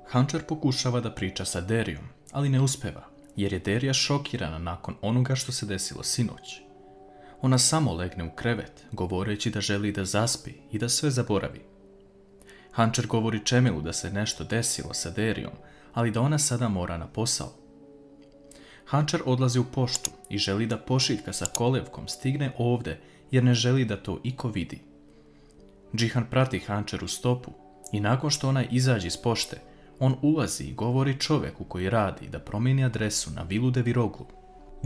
Hančer pokušava da priča sa Derijom, ali ne uspeva, jer je Derija šokirana nakon onoga što se desilo sinoć. Ona samo legne u krevet, govoreći da želi da zaspi i da sve zaboravi. Hančer govori Čemilu da se nešto desilo sa Derijom, ali da ona sada mora na posao. Hančer odlazi u poštu i želi da pošiljka sa kolevkom stigne ovde, jer ne želi da to iko vidi. Džihan prati Hančeru stopu i nakon što ona izađe iz pošte, on ulazi i govori čoveku koji radi da promijeni adresu na vilu Deviroglu.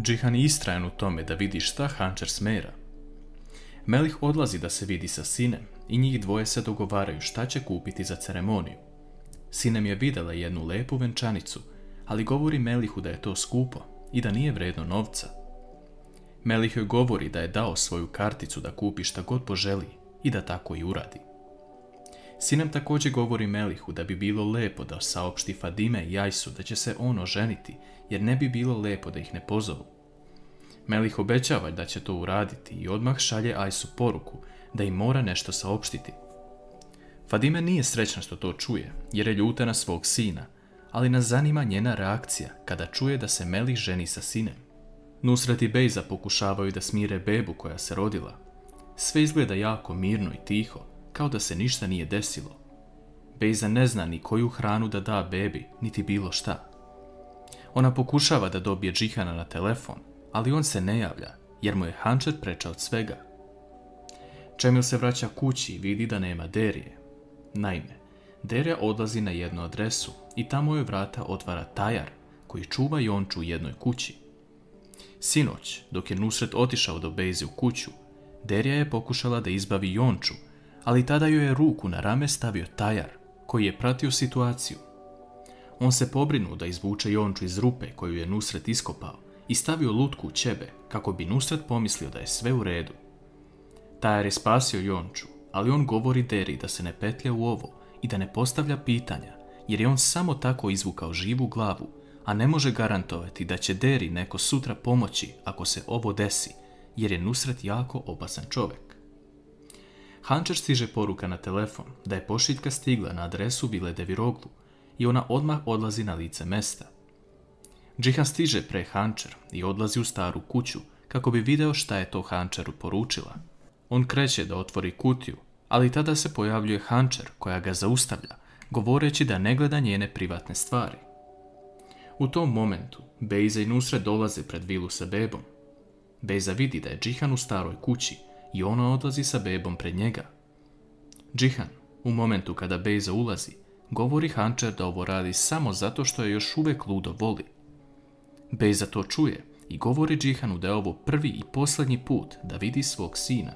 Džihan je istrajan u tome da vidi šta Hančer smera. Melih odlazi da se vidi sa sinem i njih dvoje se dogovaraju šta će kupiti za ceremoniju. Sinem je videla jednu lepu venčanicu, ali govori Melihu da je to skupo i da nije vredno novca. Melih joj govori da je dao svoju karticu da kupi šta god poželi i da tako i uradi. Sinem također govori Melihu da bi bilo lepo da saopšti Fadime i Ajsu da će se on oženiti, jer ne bi bilo lepo da ih ne pozovu. Melih obećava da će to uraditi i odmah šalje Ajsu poruku da im mora nešto saopštiti. Fadime nije srećna što to čuje, jer je ljuta na svog sina, ali nas zanima njena reakcija kada čuje da se Melih ženi sa sinem. Nusret i Bejza pokušavaju da smire bebu koja se rodila. Sve izgleda jako mirno i tiho, kao da se ništa nije desilo. Bejza ne zna ni koju hranu da da bebi, niti bilo šta. Ona pokušava da dobije Džihana na telefon, ali on se ne javlja, jer mu je Hančer preča od svega. Čemil se vraća kući i vidi da nema Derije. Naime, Derija odlazi na jednu adresu i tamo joj vrata otvara Tajar, koji čuva Jonču u jednoj kući. Sinoć, dok je Nusret otišao do Bejze u kuću, Derija je pokušala da izbavi Jonču, ali tada joj je ruku na rame stavio Tajar, koji je pratio situaciju. On se pobrinuo da izvuče Jonču iz rupe koju je Nusret iskopao i stavio lutku u ćebe kako bi Nusret pomislio da je sve u redu. Tajar je spasio Jonču, ali on govori Deriji da se ne petlja u ovo i da ne postavlja pitanja, jer je on samo tako izvukao živu glavu, a ne može garantovati da će Deriji neko sutra pomoći ako se ovo desi, jer je Nusret jako opasan čovjek. Hančer stiže poruka na telefon da je pošiljka stigla na adresu vile Deviroglu i ona odmah odlazi na lice mesta. Džihan stiže pre Hančer i odlazi u staru kuću kako bi video šta je to Hančeru poručila. On kreće da otvori kutiju, ali tada se pojavljuje Hančer koja ga zaustavlja, govoreći da ne gleda njene privatne stvari. U tom momentu Bejza i Nusret dolaze pred vilu sa bebom. Bejza vidi da je Džihan u staroj kući i ona odlazi sa bebom pred njega. Džihan, u momentu kada Bejza ulazi, govori Hančer da ovo radi samo zato što je još uvek ludo voli. Bejza to čuje i govori Džihanu da je ovo prvi i posljednji put da vidi svog sina.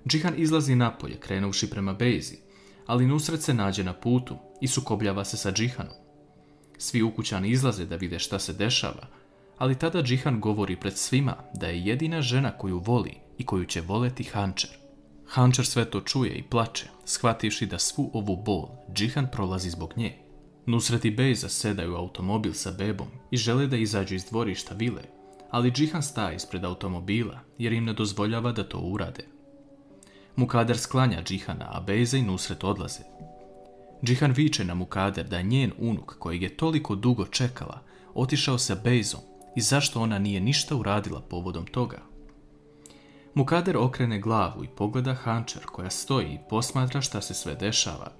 Džihan izlazi napolje krenuvši prema Bejzi, ali Nusret se nađe na putu i sukobljava se sa Džihanom. Svi ukućani izlaze da vide šta se dešava, ali tada Džihan govori pred svima da je jedina žena koju voli i koju će voleti Hančer. Hančer sve to čuje i plače, shvativši da svu ovu bol Džihan prolazi zbog nje. Nusret i Bejza sedaju u automobil sa bebom i žele da izađu iz dvorišta vile, ali Džihan staje ispred automobila jer im ne dozvoljava da to urade. Mukader sklanja Džihana, a Bejza i Nusret odlaze. Džihan viče na Mukader da je njen unuk, kojeg je toliko dugo čekala, otišao sa Bejzom i zašto ona nije ništa uradila povodom toga. Mukader okrene glavu i pogleda Hančer koja stoji i posmatra šta se sve dešava.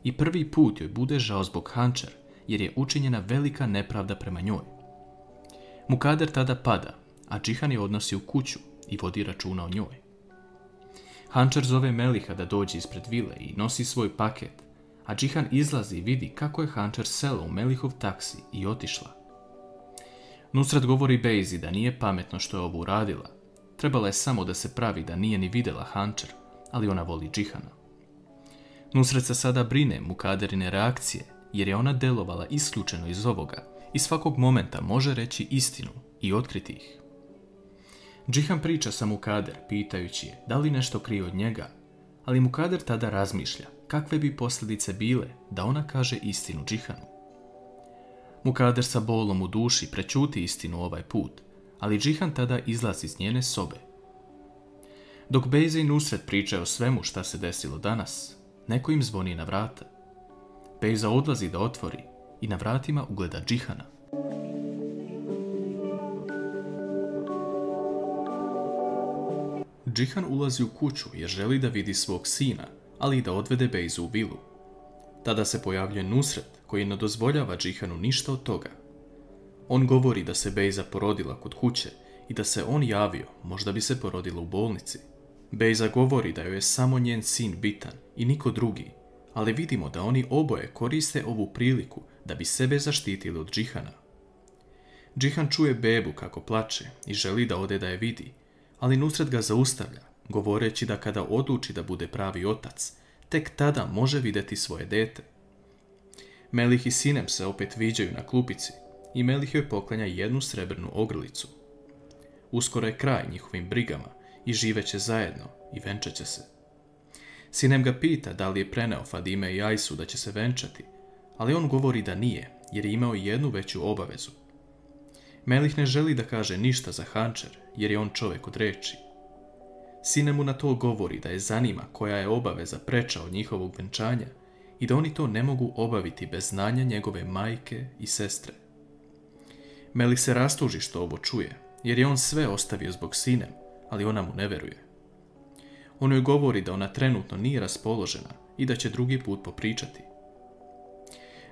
I prvi put joj bude žao zbog Hančer, jer je učinjena velika nepravda prema njoj. Mukader tada pada, a Džihan je odnosi u kuću i vodi računa o njoj. Hančer zove Meliha da dođe ispred vile i nosi svoj paket, a Džihan izlazi i vidi kako je Hančer sela u Melihov taksi i otišla. Nusret govori Bejzi da nije pametno što je ovo uradila. Trebala je samo da se pravi da nije ni vidjela Hančer, ali ona voli Džihana. Nusret se sada brine Mukaderine reakcije, jer je ona delovala isključeno iz ovoga i svakog momenta može reći istinu i otkriti ih. Džihan priča sa Mukader, pitajući je da li nešto krije od njega, ali Mukader tada razmišlja kakve bi posljedice bile da ona kaže istinu Džihanu. Mukader sa bolom u duši prećuti istinu ovaj put, ali Džihan tada izlazi iz njene sobe. Dok Bejza i Nusret pričaju o svemu šta se desilo danas, neko im zvoni na vrata. Bejza odlazi da otvori i na vratima ugleda Džihana. Džihan ulazi u kuću jer želi da vidi svog sina, ali i da odvede Bejzu u vilu. Tada se pojavljuje Nusret koji ne dozvoljava Džihanu ništa od toga. On govori da se Bejza porodila kod kuće i da se on javio, možda bi se porodila u bolnici. Bejza govori da joj je samo njen sin bitan i niko drugi, ali vidimo da oni oboje koriste ovu priliku da bi sebe zaštitili od Džihana. Džihan čuje bebu kako plače i želi da ode da je vidi, ali Nusret ga zaustavlja, govoreći da kada odluči da bude pravi otac, tek tada može vidjeti svoje dete. Melih i Sinem se opet viđaju na klupici i Melih joj poklanja jednu srebrnu ogrlicu. Uskoro je kraj njihovim brigama i živeće zajedno i venčaće se. Sinem ga pita da li je preneo Fadime i Ajsu da će se venčati, ali on govori da nije, jer je imao jednu veću obavezu. Melih ne želi da kaže ništa za Hančer, jer je on čovjek od reči. Sinem mu na to govori da je zanima koja je obaveza preča od njihovog venčanja i da oni to ne mogu obaviti bez znanja njegove majke i sestre. Melih se rastuži što ovo čuje, jer je on sve ostavio zbog Sinem, ali ona mu ne veruje. On joj govori da ona trenutno nije raspoložena i da će drugi put popričati.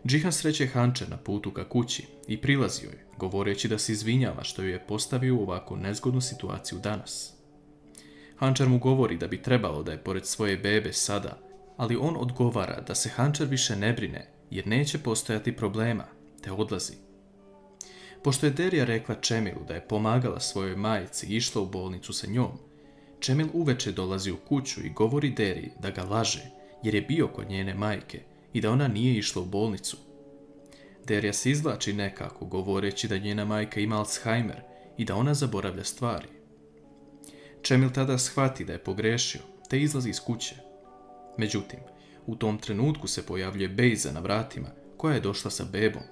Džihan sreće Hančer na putu ka kući i prilazi joj, govoreći da se izvinjava što joj je postavio u ovako nezgodnu situaciju danas. Hančer mu govori da bi trebalo da je pored svoje bebe sada, ali on odgovara da se Hančer više ne brine jer neće postojati problema, te odlazi. Pošto je Derija rekla Čemilu da je pomagala svojoj majici i išla u bolnicu sa njom, Čemil uveče dolazi u kuću i govori Deriji da ga laže jer je bio kod njene majke i da ona nije išla u bolnicu. Derija se izvlači nekako govoreći da njena majka ima Alzheimer i da ona zaboravlja stvari. Čemil tada shvati da je pogrešio te izlazi iz kuće. Međutim, u tom trenutku se pojavljuje Bejza na vratima koja je došla sa bebom.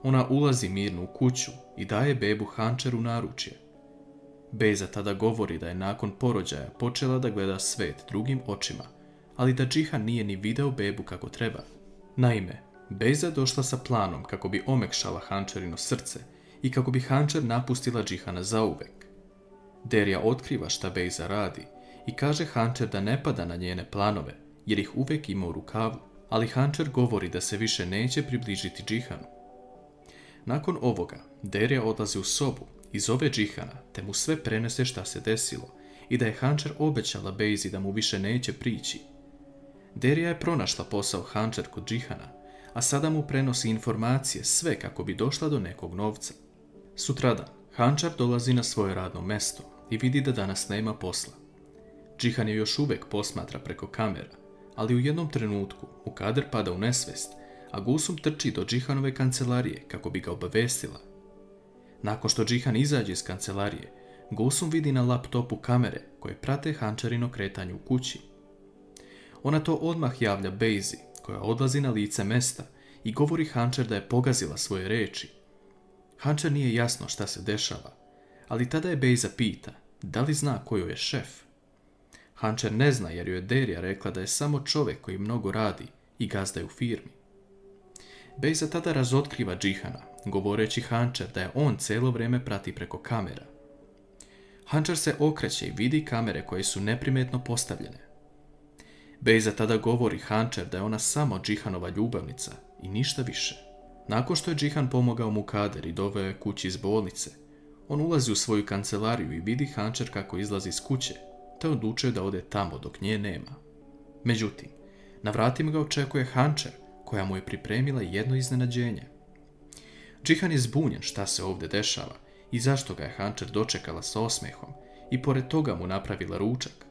Ona ulazi mirno u kuću i daje bebu Hančeru naručje. Bejza tada govori da je nakon porođaja počela da gleda svet drugim očima, ali da Džihan nije ni video bebu kako treba. Naime, Bejza došla sa planom kako bi omekšala Hančerino srce i kako bi Hančer napustila Džihana zauvek. Derija otkriva šta Bejza radi i kaže Hančer da ne pada na njene planove, jer ih uvek ima u rukavu, ali Hančer govori da se više neće približiti Džihanu. Nakon ovoga, Derija odlazi u sobu i zove Džihana te mu sve prenese šta se desilo i da je Hančer obećala Bejzi da mu više neće prići. Derija je pronašla posao Hančer kod Džihana, a sada mu prenosi informacije sve kako bi došla do nekog novca. Sutradan, Hančer dolazi na svoje radno mesto i vidi da danas nema posla. Džihan je još uvek posmatra preko kamera, ali u jednom trenutku Mukader pada u nesvest, a Gulsum trči do Džihanove kancelarije kako bi ga obavestila. Nakon što Džihan izađe iz kancelarije, Gulsum vidi na laptopu kamere koje prate Hančerino kretanje u kući. Ona to odmah javlja Bejzi, koja odlazi na lice mesta i govori Hančer da je pogazila svoje reči. Hančer nije jasno šta se dešava, ali tada je Bejza pita da li zna ko joj je šef. Hančer ne zna jer joj je Derija rekla da je samo čovjek koji mnogo radi i gazda je u firmi. Bejza tada razotkriva Džihana, govoreći Hančer da je on cijelo vrijeme prati preko kamera. Hančer se okreće i vidi kamere koje su neprimetno postavljene. Bejza tada govori Hančer da je ona samo Džihanova ljubavnica i ništa više. Nakon što je Džihan pomogao Mukader i doveo je kući iz bolnice, on ulazi u svoju kancelariju i vidi Hančer kako izlazi iz kuće, te odlučuje da ode tamo dok nje nema. Međutim, na vratima ga očekuje Hančer, koja mu je pripremila jedno iznenađenje. Džihan je zbunjen šta se ovdje dešava i zašto ga je Hančer dočekala sa osmehom i pored toga mu napravila ručak.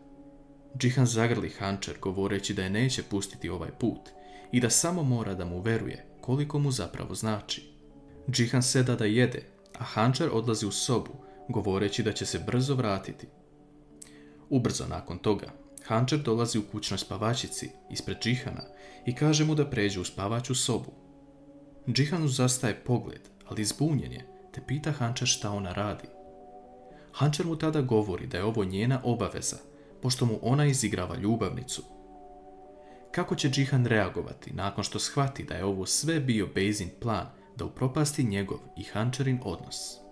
Džihan zagrli Hančer govoreći da je neće pustiti ovaj put i da samo mora da mu veruje koliko mu zapravo znači. Džihan seda da jede, a Hančer odlazi u sobu govoreći da će se brzo vratiti. Ubrzo nakon toga, Hančer dolazi u kućnoj spavačici ispred Džihana i kaže mu da pređe u spavaću sobu. Džihanu zastaje pogled, ali zbunjen je, te pita Hančer šta ona radi. Hančer mu tada govori da je ovo njena obaveza, pošto mu ona izigrava ljubavnicu. Kako će Džihan reagovati nakon što shvati da je ovo sve bio Bejzin plan da upropasti njegov i Hančarin odnos?